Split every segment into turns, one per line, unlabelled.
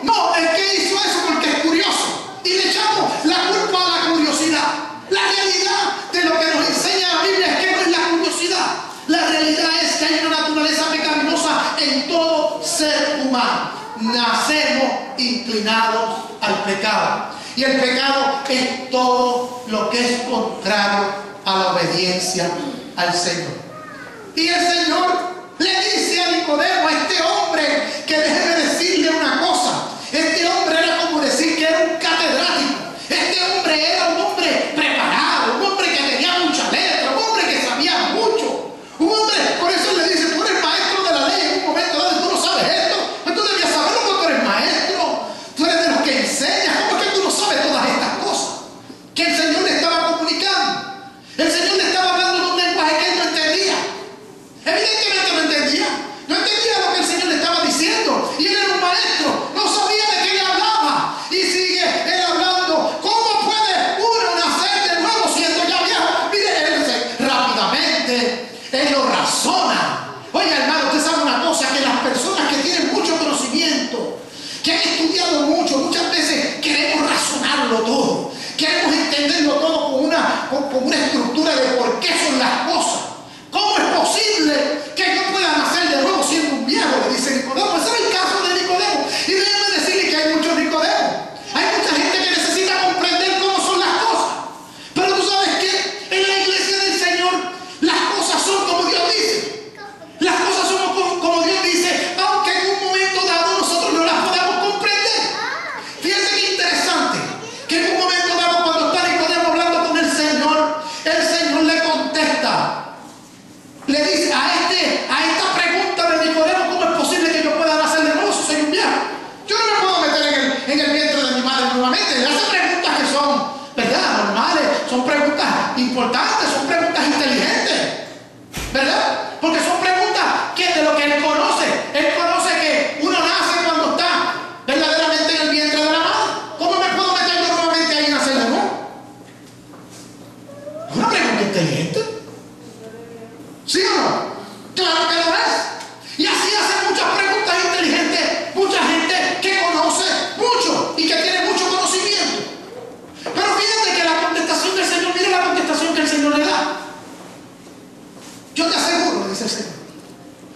no, el que hizo eso porque es curioso. Y le echamos la culpa a la curiosidad. La realidad de lo que nos enseña la Biblia es que no es la curiosidad. La realidad es que hay una naturaleza pecaminosa en todo ser humano. Nacemos inclinados al pecado. Y el pecado es todo lo que es contrario a la obediencia al Señor. Y el Señor le dice a Nicodemo, a este hombre, que déjeme decirle una cosa. Este hombre era como decir que era un catedrático. Este hombre era un hombre preparado, un hombre que tenía mucha letra, un hombre que sabía mucho. Un hombre, por eso le dice, tú eres maestro de la ley. En un momento dado, tú no sabes esto. Pues tú debías saberlo porque tú eres maestro. Tú eres de los que enseñas. ¿Cómo es que tú no sabes todas estas cosas? Que el Señor le estaba comunicando. El Señor le estaba hablando en un lenguaje que él no entendía. Evidentemente no entendía. No entendía lo que el Señor le estaba diciendo. Y él era un maestro. No sabía de qué le hablaba. Y sigue él hablando. ¿Cómo puede uno nacer de nuevo siendo ya viejo? Mire, él rápidamente, él lo razona. Oiga, hermano, usted sabe una cosa, que las personas que tienen mucho conocimiento, que han estudiado mucho, muchas veces queremos razonarlo todo. Queremos entenderlo todo con una estructura de por qué son las cosas. ¿Cómo es posible que yo pueda nacer de nuevo siendo un viejo? Le dice Nicodemo. Ese es el caso de Nicodemo. Y déjeme decirle que hay muchos Nicodemos. Hay mucha gente que necesita comprender cómo son las cosas. Pero tú sabes que en la iglesia del Señor las cosas son como Dios dice. Las cosas son como Dios dice, aunque en un momento dado nosotros no las podamos comprender. Fíjense qué interesante, que en un momento dado, cuando está Nicodemo hablando con el Señor le contesta. Le dice a esta pregunta de Nicodemo, ¿cómo es posible que yo pueda nacer de nuevo si soy un viejo? Yo no me puedo meter en el vientre de mi madre nuevamente. Le hace preguntas que son, ¿verdad?, normales, son preguntas importantes, son preguntas inteligentes, ¿verdad? Porque son preguntas que de lo que él conoce que uno nace cuando está verdaderamente en el vientre de la madre. ¿Cómo me puedo meter yo nuevamente ahí y nacer de nuevo? ¿Es una pregunta inteligente? ¿Sí o no? Claro que lo es. Y así hacen muchas preguntas inteligentes mucha gente que conoce mucho y que tiene mucho conocimiento. Pero fíjate que la contestación del Señor, mira la contestación que el Señor le da. Yo te aseguro, le dice el Señor.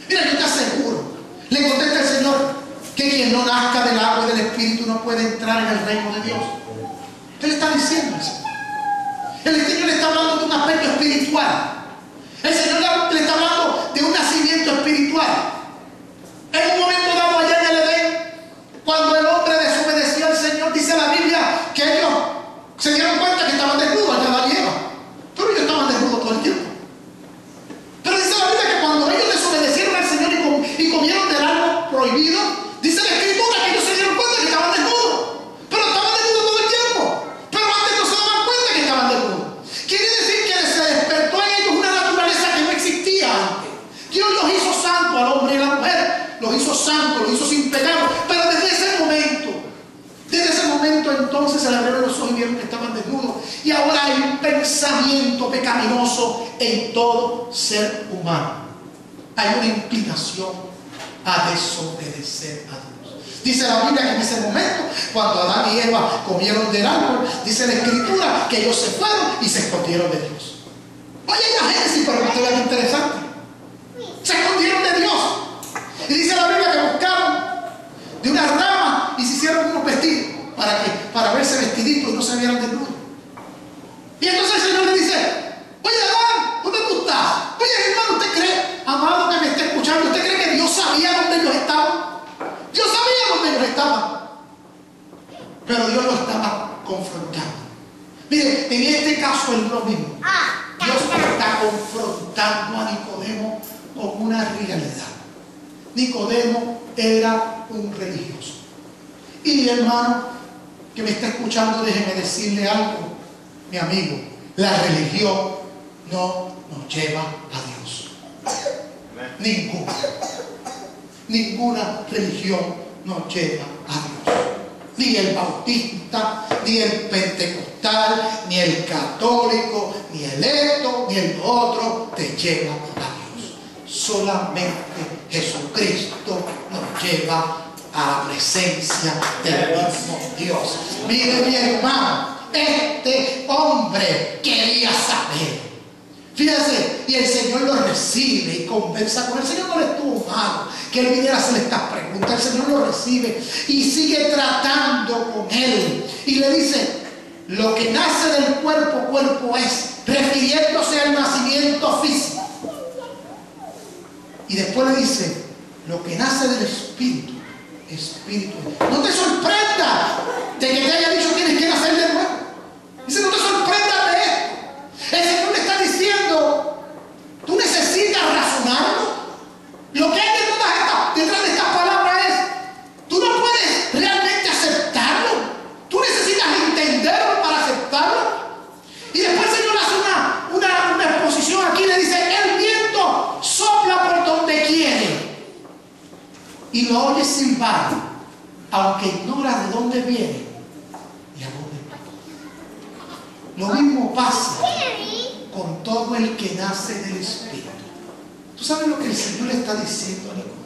Mira, yo te aseguro, le contesta el Señor, que quien no nazca del agua y del Espíritu no puede entrar en el reino de Dios. ¿Qué le está diciendo el Señor? El Señor le está hablando de un aspecto espiritual. El Señor le está hablando de un nacimiento espiritual. En un momento dado allá en el Edén, cuando el hombre desobedeció al Señor, dice la Biblia que ellos se dieron cuenta que estaban desnudos allá en la Eva. Pero ellos estaban desnudos todo el tiempo. Pero dice la Biblia que cuando ellos desobedecieron al Señor y comieron del árbol prohibido, dice la Escritura que ellos se dieron cuenta que estaban desnudos. Pero estaban desnudos todo el tiempo. Pero antes no se daban cuenta que estaban desnudos. Quiere decir que se despertó en ellos una naturaleza que no existía antes. Dios los hizo santos al hombre y a la mujer. Los hizo santos, los hizo sin pecado. Pero desde ese momento entonces se le abrieron los ojos y vieron que estaban desnudos. Y ahora hay un pensamiento pecaminoso en todo ser humano. Hay una inclinación a desobedecer a Dios. Dice la Biblia que en ese momento, cuando Adán y Eva comieron del árbol, dice la Escritura que ellos se fueron y se escondieron de Dios. Oye, la Génesis, pero esto es interesante. Se escondieron de Dios. Y dice la Biblia que buscaron de una rama y se hicieron unos vestidos para verse vestiditos y no se vieran desnudos. Y entonces el Señor le dice, oye, Adán, ¿dónde tú estás? Oye, hermano, ¿usted cree, amado que me está escuchando, usted cree que Dios sabía dónde ellos estaban? Dios sabía dónde ellos estaban. Pero Dios los estaba confrontando. Mire, en este caso es lo mismo. Dios está confrontando a Nicodemo con una realidad. Nicodemo era un religioso. Y hermano que me está escuchando, déjeme decirle algo, mi amigo, la religión no nos lleva a Dios. Ninguna religión nos lleva a Dios. Ni el bautista, ni el pentecostal, ni el católico, ni el esto, ni el otro te lleva a Dios. Solamente Jesucristo nos lleva a la presencia del mismo Dios. Mire, mi hermano, este hombre quería saber. Fíjese, y el Señor lo recibe y conversa con él. El Señor no le estuvo malo que él viniera a hacer estas preguntas. El Señor lo recibe y sigue tratando con él. Y le dice: lo que nace del cuerpo, cuerpo es, refiriéndose al nacimiento físico. Y después le dice: lo que nace del espíritu, espíritu es. No te sorprendas de que te haya dicho tienes que nacer de nuevo. Dice: no te sorprendas de esto. El Señor le está diciendo: tú necesitas razonarlo. Lo que hay detrás de estas palabras es: tú no puedes realmente aceptarlo. Tú necesitas entenderlo para aceptarlo. Y después el Señor hace una exposición aquí. Le dice: el viento sopla por donde quiere y lo oyes silbar, aunque ignora de dónde viene y a dónde va. Lo mismo pasa con todo el que nace del Espíritu. ¿Tú sabes lo que el Señor le está diciendo a Nicodemo?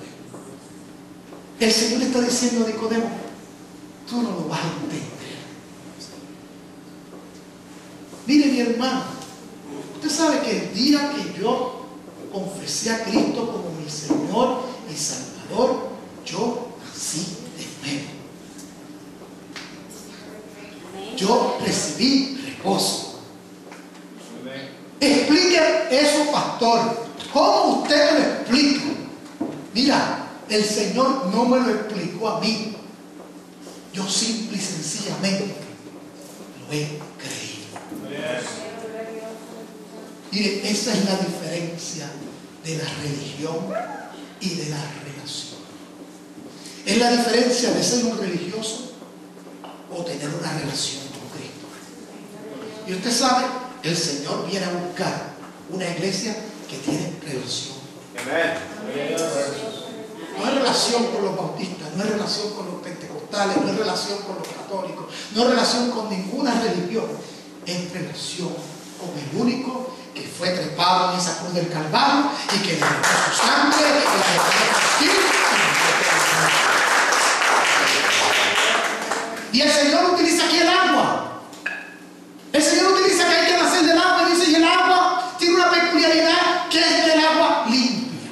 El Señor le está diciendo a Nicodemo: tú no lo vas a entender. Mire, mi hermano, usted sabe que el día que yo confesé a Cristo como mi Señor y Salvador, yo nací de nuevo. Yo recibí reposo. Explique eso, pastor. ¿Cómo usted me lo explica? Mira, el Señor no me lo explicó a mí. Yo simple y sencillamente lo he creído. Mire, esa es la diferencia de la religión y de la relación. Es la diferencia de ser un religioso o tener una relación con Cristo. Y usted sabe, el Señor viene a buscar una iglesia que tiene relación. No es relación con los bautistas, no es relación con los pentecostales, no es relación con los católicos, no es relación con ninguna religión. Es relación con el único que fue trepado en esa cruz del Calvario y que derramó su sangre y el Señor utiliza aquí el agua. El Señor utiliza que hay que nacer del agua y dice: y el agua tiene una peculiaridad, que es del agua limpia.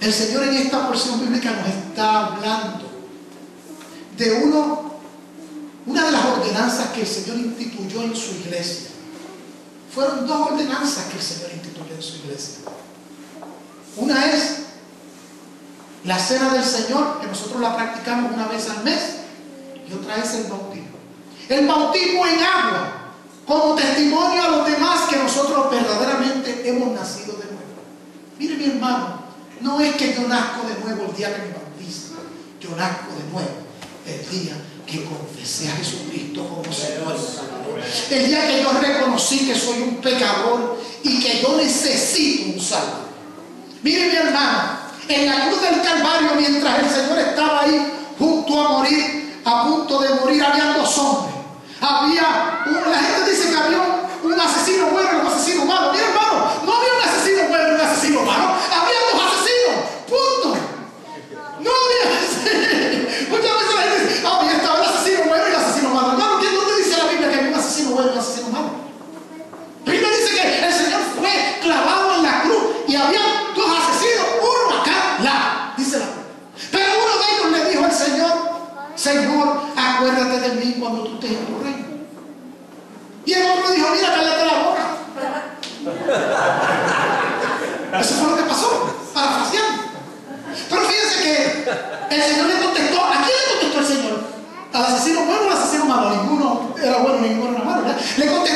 El Señor en esta porción bíblica nos está hablando de una de las ordenanzas que el Señor instituyó en su iglesia. Fueron dos ordenanzas que el Señor instituyó en su iglesia. Una es la cena del Señor, que nosotros la practicamos una vez al mes, y otra es el bautismo. El bautismo en agua, como testimonio a los demás que nosotros verdaderamente hemos nacido de nuevo. Mire, mi hermano, no es que yo nazco de nuevo el día que me bautizo. Yo nazco de nuevo el día que confesé a Jesucristo como Señor y Salvador. El día que yo reconocí que soy un pecador y que yo necesito un Salvador. Mire, mi hermano, en la cruz del Calvario, mientras el Señor estaba ahí junto a morir, a punto de morir, había dos hombres. La gente dice que había un asesino bueno y un asesino malo. Mira, hermano, no había un asesino bueno y un asesino malo. Había dos asesinos. Punto. No había. Muchas veces la gente dice: ah, ya estaba el asesino bueno y el asesino malo. Hermano, ¿dónde dice la Biblia que había un asesino bueno y un asesino malo? La Biblia dice que el Señor fue clavado en la cruz y había dos asesinos, uno acá, la. Dice la. Pero uno de ellos le dijo al Señor: Señor, acuérdate de mí cuando tú estés en tu reino. Y el otro dijo: mira, cállate la boca. Eso fue lo que pasó, parafraseando. Pero fíjense que el Señor le contestó. ¿A quién le contestó el Señor? ¿Al asesino bueno o al asesino malo? Ninguno era bueno, ninguno era malo, ¿verdad? Le contestó